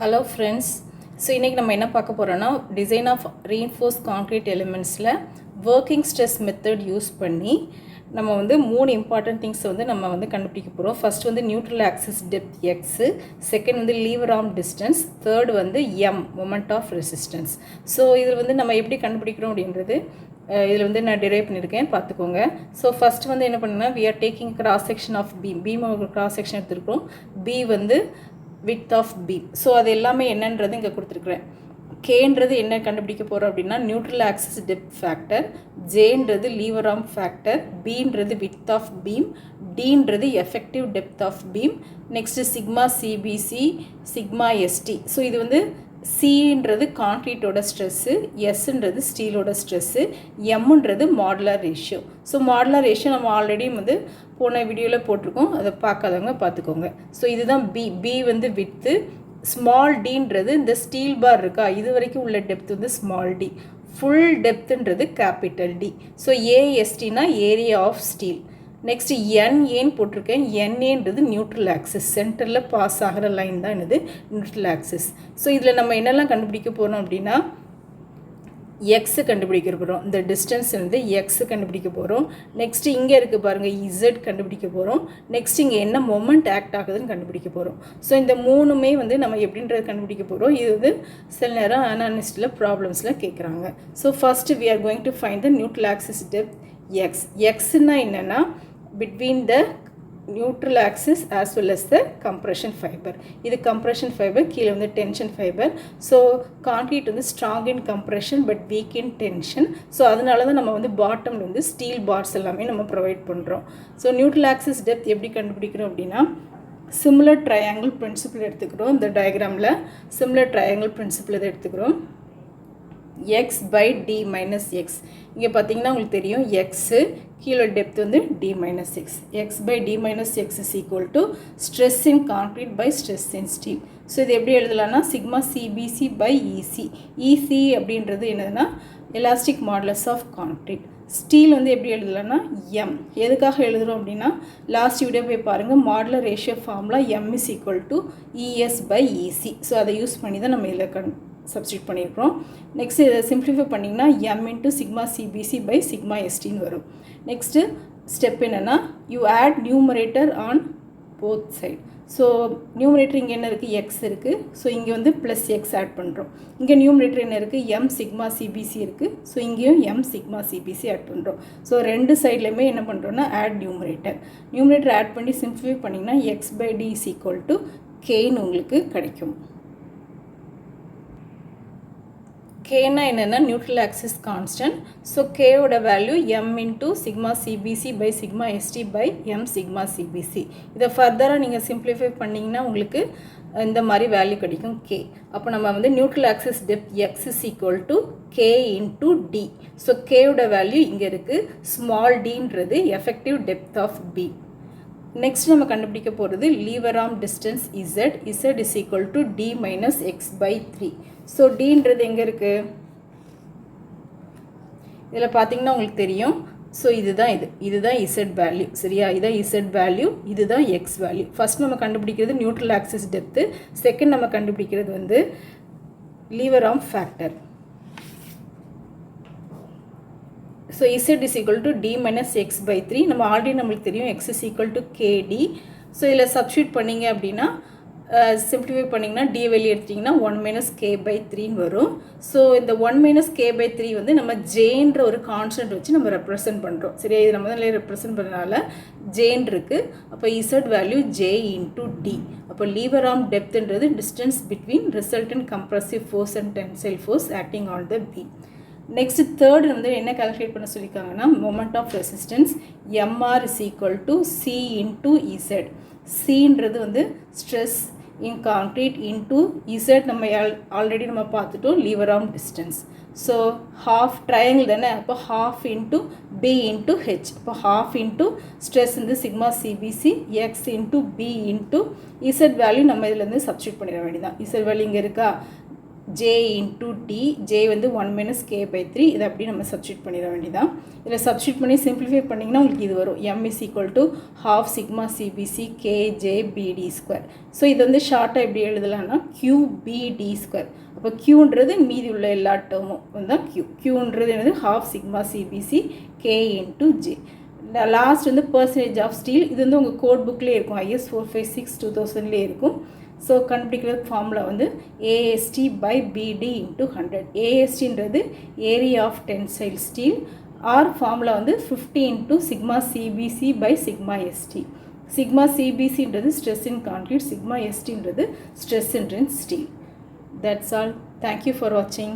Hello friends. So இன்னைக்கு நம்ம என்ன பார்க்க போறோம்னா design of reinforced concrete elementsல working stress method use பண்ணி நம்ம வந்து மூணு இம்பார்ட்டன்ட் திங்ஸ் வந்து நம்ம வந்து கண்டுபிடிக்க போறோம். ஃபர்ஸ்ட் வந்து neutral axis depth x, second வந்து லீவர் ஆர்ம் டிஸ்டன்ஸ், தேர்ட் வந்து m moment of resistance. So இதில் வந்து நம்ம எப்படி கண்டுபிடிக்கிறோம் அப்படின்றது இதில் வந்து நான் டிரைவ் பண்ணியிருக்கேன், பார்த்துக்கோங்க. ஸோ ஃபஸ்ட் வந்து என்ன பண்ணுன்னா we are taking cross section of beam cross section எடுத்துருக்கோம். b வந்து width of beam. ஸோ அது எல்லாமே என்னன்றது இங்கே கொடுத்துருக்குறேன். கேன்றது என்ன கண்டுபிடிக்க போகிறோம் அப்படின்னா நியூட்ரல் ஆக்சிஸ் டெப்த் ஃபேக்டர், ஜேன்றது லீவர் ஆர்ம் ஃபேக்டர், பீன்றது width of beam, டீன்றது effective depth of beam, next sigma CBC, sigma ST. So இது வந்து சின்றது கான்க்ரீட்டோட ஸ்ட்ரெஸ்ஸு, எஸ்ன்றது ஸ்டீலோட ஸ்ட்ரெஸ்ஸு, எம்ன்றது modular ratio. So modular ratio நம்ம ஆல்ரெடி வந்து போன வீடியோவில் போட்டிருக்கோம், அதை பார்க்காதவங்க பார்த்துக்கோங்க. ஸோ இதுதான் பி வந்து வித்து, ஸ்மால் டீன்றது இந்த ஸ்டீல் பார் இருக்கா இது வரைக்கும் உள்ள டெப்த் வந்து ஸ்மால் டி, ஃபுல் டெப்த்துன்றது கேபிட்டல் டி. ஸோ ஏஎஸ்டினா ஏரியா ஆஃப் ஸ்டீல். நெக்ஸ்ட்டு ஏன்னு போட்டிருக்கேன். என்ஏன்றது நியூட்ரல் ஆக்சிஸ், சென்டரில் பாஸ் ஆகிற லைன் தான் என்னது நியூட்ரல் ஆக்சிஸ். ஸோ இதில் நம்ம என்னெல்லாம் கண்டுபிடிக்க போகிறோம் அப்படின்னா எக்ஸு கண்டுபிடிக்க போகிறோம், இந்த டிஸ்டன்ஸ் வந்து எக்ஸு கண்டுபிடிக்க போகிறோம். நெக்ஸ்ட்டு இங்கே இருக்குது பாருங்கள் இசட் கண்டுபிடிக்க போகிறோம். நெக்ஸ்ட் இங்கே என்ன மொமெண்ட் ஆக்ட் ஆகுதுன்னு கண்டுபிடிக்க போகிறோம். ஸோ இந்த மூணுமே வந்து நம்ம எப்படின்றது கண்டுபிடிக்க போகிறோம். இது வந்து சில நேரம் அனாலிஸ்டில் ப்ராப்ளம்ஸில் கேட்குறாங்க. So first we are going to find the neutral axis depth x. எக்ஸ்னா என்னென்னா between the neutral axis as well as the compression fiber. இது compression fiber, கீழே வந்து tension fiber. ஸோ கான்க்ரீட் வந்து strong in compression but weak in tension. So அதனால தான் நம்ம வந்து பாட்டமில் வந்து ஸ்டீல் பார்ஸ் எல்லாமே நம்ம ப்ரொவைட் பண்ணுறோம். ஸோ நியூட்ரல் ஆக்சிஸ் டெப்த் எப்படி கண்டுபிடிக்கிறோம் அப்படின்னா சிமிலர் ட்ரையாங்கிள் பிரின்சிபிள் எடுத்துக்கிறோம். இந்த டயக்ராமில் சிமிலர் ட்ரையாங்கிள் பிரின்சிபிள் எதை எடுத்துக்கிறோம், x by d minus x. இங்கே பார்த்தீங்கன்னா உங்களுக்கு தெரியும் எக்ஸு கீழே டெப்த் வந்து d minus x. x by d minus x is equal to stress in concrete by stress in steel. So இது எப்படி எழுதலாம்னா sigma CBC by EC. EC அப்படின்றது என்னதுன்னா elastic modulus of concrete. Steel வந்து எப்படி எழுதலாம்னா M. எதுக்காக எழுதுகிறோம் அப்படின்னா லாஸ்ட் வீடியோ போய் பாருங்கள், modular ratio formula m is equal to ES by EC. So அதை யூஸ் பண்ணி தான் நம்ம இதில் சப்ஸ்டியூட் பண்ணியிருக்கிறோம். நெக்ஸ்ட் இதை சிம்ப்ளிஃபை பண்ணிங்கன்னா m into sigma CBC by sigma எஸ்டின்னு வரும். நெக்ஸ்ட்டு ஸ்டெப் என்னென்னா you add numerator on both side. So numerator இங்கே என்ன இருக்குது எக்ஸ் இருக்குது, ஸோ இங்கே வந்து ப்ளஸ் எக்ஸ் ஆட் பண்ணுறோம். இங்கே நியூமரேட்டர் என்ன இருக்குது எம் சிக்மா சிபிசி இருக்குது, ஸோ இங்கேயும் எம் சிக்மா சிபிசி ஆட் பண்ணுறோம். ஸோ ரெண்டு சைட்லையுமே என்ன பண்ணுறோன்னா ஆட் நியூமரேட்டர் ஆட் பண்ணி சிம்ப்ளிஃபை பண்ணிங்கன்னா x by d is equal to கேன்னு உங்களுக்கு கிடைக்கும். கேனா என்னென்னா நியூட்ரல் ஆக்சிஸ் கான்ஸ்டன்ட். ஸோ கேவோட value m into sigma CBC by sigma ST by m sigma CBC. இதை ஃபர்தராக நீங்கள் சிம்ப்ளிஃபை பண்ணிங்கன்னா உங்களுக்கு இந்த மாதிரி வேல்யூ கிடைக்கும் கே. அப்போ நம்ம வந்து neutral axis depth x is equal to k into d. So கேவோட வேல்யூ இங்கே இருக்குது, ஸ்மால் டின்றது effective depth of b. Next நம்ம கண்டுபிடிக்க போகிறது lever arm distance z. Z is equal to D minus X by 3. So டீன்றது எங்கே இருக்குது இதில் பார்த்தீங்கன்னா உங்களுக்கு தெரியும். ஸோ இதுதான் இசட் வேல்யூ, சரியா? இதான் இசட் வேல்யூ, இதுதான் எக்ஸ் வேல்யூ. ஃபஸ்ட் நம்ம கண்டுபிடிக்கிறது நியூட்ரல் ஆக்சிஸ் டெப்த்து, செகண்ட் நம்ம கண்டுபிடிக்கிறது வந்து lever arm factor. So Z is equal to D minus X by 3. நம்ம ஆல்ரெடி நம்மளுக்கு தெரியும் X is equal to K D. So இதில் சப்ஸ்டியூட் பண்ணிங்க அப்படின்னா சிம்ப்ளிஃபை பண்ணிங்கன்னா டி வெளியே எடுத்திங்கன்னா 1 மைனஸ் கே பை 3ன்னு வரும். ஸோ இந்த 1 மைனஸ் கே பை 3 வந்து நம்ம ஜேன்ற ஒரு கான்ஸ்டன்ட் வச்சு நம்ம ரெப்ரசன்ட் பண்ணுறோம், சரியா? இது நம்ம தான் ரெப்ரசன்ட் பண்ணுறதுனால ஜேன் இருக்குது. அப்போ z value j into d. அப்போ லீவர் ஆர்ம் டெப்த்ன்றது distance between resultant compressive force and tensile force acting on the beam. Next third வந்து என்ன கால்குலேட் பண்ண சொல்லியிருக்காங்கன்னா moment of resistance MR is equal to c into z. சின்றது வந்து stress in concrete into z நம்ம already நம்ம பார்த்துட்டோம் lever arm distance. So half triangle தானே, அப்போ half into B into h. இப்போ ஹாஃப் இன்ட்டு ஸ்ட்ரெஸ் வந்து sigma CBC X into B into Z value நம்ம இதில் வந்து சப்ஸ்டியூட் பண்ணிட வேண்டியதான். இசட் வேல்யூ இங்கே இருக்கா, J into D, J வந்து 1 minus K/3. இதை அப்படி நம்ம சப்ஸ்டியூட் பண்ணிட வேண்டியதான். இதில் சப்ஸ்டியூட் பண்ணி சிம்பிளிஃபை பண்ணிங்கன்னா உங்களுக்கு இது வரும். M is equal to half sigma CBC KJBD square. So இது வந்து ஷார்ட்டாக எப்படி எழுதலாம்னா QBD square. அப்போ Qன்றது மீதி உள்ள எல்லா டேர்மும் தான் Q. Qன்றது என்னது half sigma CBC K into J. Last வந்து பர்சன்டேஜ் ஆஃப் ஸ்டீல். இது வந்து உங்கள் கோட் புக்லேயே இருக்கும். IS 456 2000லேயே இருக்கும். ஸோ கண்டுபிடிக்கிற ஃபார்முலா வந்து AST by BD into 100. ASTன்றது area of tensile steel. Our formula வந்து 50 into sigma CBC by sigma ST. sigma CBCன்றது ஸ்ட்ரெஸ் இன் கான்க்ரீட், sigma STன்றது stress in steel. That's all. Thank you for watching.